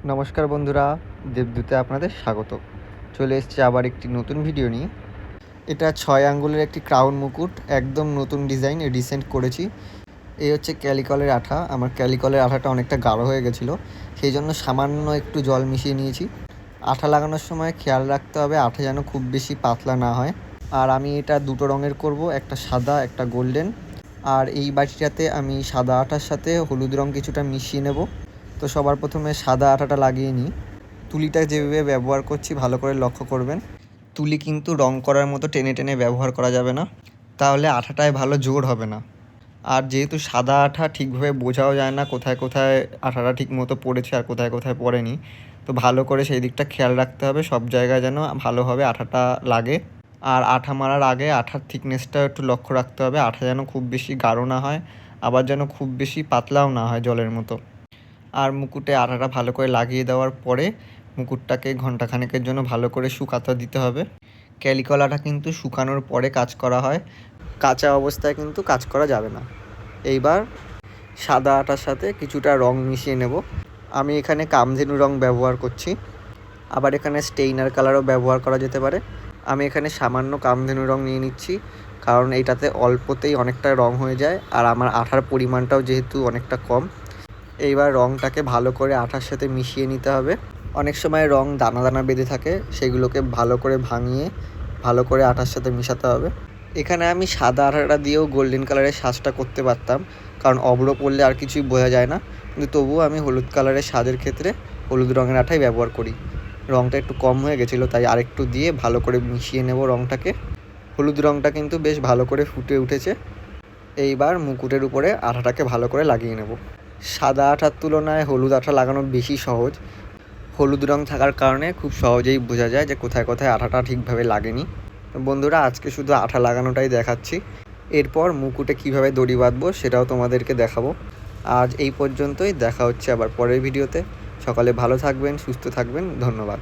নমস্কার বন্ধুরা, দেবদূতে আপনাদের স্বাগত। চলে এসেছি আবার একটি নতুন ভিডিও নিয়ে। এটা 6 আঙ্গুলের একটি ক্রাউন মুকুট, একদম নতুন ডিজাইন, রিসেন্ট করেছি। এই হচ্ছে ক্যালিকলের আঠা। আমার ক্যালিকলের আঠাটা অনেকটা গাঢ় হয়ে গেছিলো, সেই জন্য সামান্য একটু জল মিশিয়ে নিয়েছি। আঠা লাগানোর সময় খেয়াল রাখতে হবে আঠা যেন খুব বেশি পাতলা না হয়। আর আমি এটা দুটো রঙের করব, একটা সাদা একটা গোল্ডেন। আর এই বাটিটাতে আমি সাদা আঠার সাথে হলুদ রঙ কিছুটা মিশিয়ে নেব। তো সবার প্রথমে সাদা আঠাটা লাগিয়ে নিই। তুলিটা যেভাবে ব্যবহার করছি ভালো করে লক্ষ্য করবেন। তুলি কিন্তু রং করার মতো টেনে টেনে ব্যবহার করা যাবে না, তাহলে আঠাটায় ভালো জোর হবে না। আর যেহেতু সাদা আঠা ঠিকভাবে বোঝাও যায় না কোথায় কোথায় আঠাটা ঠিক মতো পড়েছে আর কোথায় কোথায় পড়েনি, তো ভালো করে সেই দিকটা খেয়াল রাখতে হবে, সব জায়গায় যেন ভালোভাবে আঠাটা লাগে। আর আঠা মারার আগে আঠার থিকনেসটাও একটু লক্ষ্য রাখতে হবে, আঠা যেন খুব বেশি গাঢ় না হয়, আবার যেন খুব বেশি পাতলাও না হয় জলের মতো। আর মুকুটে আঠাটা ভালো করে লাগিয়ে দেওয়ার পরে মুকুটটাকে ঘন্টাখানেকের জন্য ভালো করে শুকাতে দিতে হবে। ক্যালিকল আঠা কিন্তু শুকানোর পরে কাজ করা হয়, কাঁচা অবস্থায় কিন্তু কাজ করা যাবে না। এইবার সাদা আঠার সাথে কিছুটা রং মিশিয়ে নেব। আমি এখানে কামধেনু রং ব্যবহার করছি, আবার এখানে স্টেইনার কালারও ব্যবহার করা যেতে পারে। আমি এখানে সামান্য কামধেনু রং নিয়ে নিচ্ছি, কারণ এইটাতে অল্পতেই অনেকটা রং হয়ে যায়, আর আমার আঠার পরিমাণটাও যেহেতু অনেকটা কম। এইবার রঙটাকে ভালো করে আঠার সাথে মিশিয়ে নিতে হবে। অনেক সময় রং দানা দানা বেঁধে থাকে, সেগুলোকে ভালো করে ভাঙিয়ে ভালো করে আঠার সাথে মেশাতে হবে। এখানে আমি সাদা আঠাটা দিয়েও গোল্ডেন কালারের সাজটা করতে পারতাম, কারণ অভ্র পড়লে আর কিছুই বোঝা যায় না, কিন্তু তবুও আমি হলুদ কালারের সাজের ক্ষেত্রে হলুদ রঙের আঠাই ব্যবহার করি। রঙটা একটু কম হয়ে গেছিলো, তাই আরেকটু দিয়ে ভালো করে মিশিয়ে নেব রঙটাকে। হলুদ রঙটা কিন্তু বেশ ভালো করে ফুটে উঠেছে। এইবার মুকুটের উপরে আঠাটাকে ভালো করে লাগিয়ে নেব। সাদা আঠার তুলনায় হলুদ আঠা লাগানো বেশি সহজ। হলুদ রং থাকার কারণে খুব সহজেই বোঝা যায় যে কোথায় কোথায় আঠাটা ঠিকভাবে লাগেনি। বন্ধুরা, আজকে শুধু আঠা লাগানোটাই দেখাচ্ছি, এরপর মুকুটে কিভাবে দড়ি বাঁধবো সেটাও তোমাদেরকে দেখাবো। আজ এই পর্যন্তই, দেখা হচ্ছে আবার পরের ভিডিওতে। সকালে ভালো থাকবেন, সুস্থ থাকবেন, ধন্যবাদ।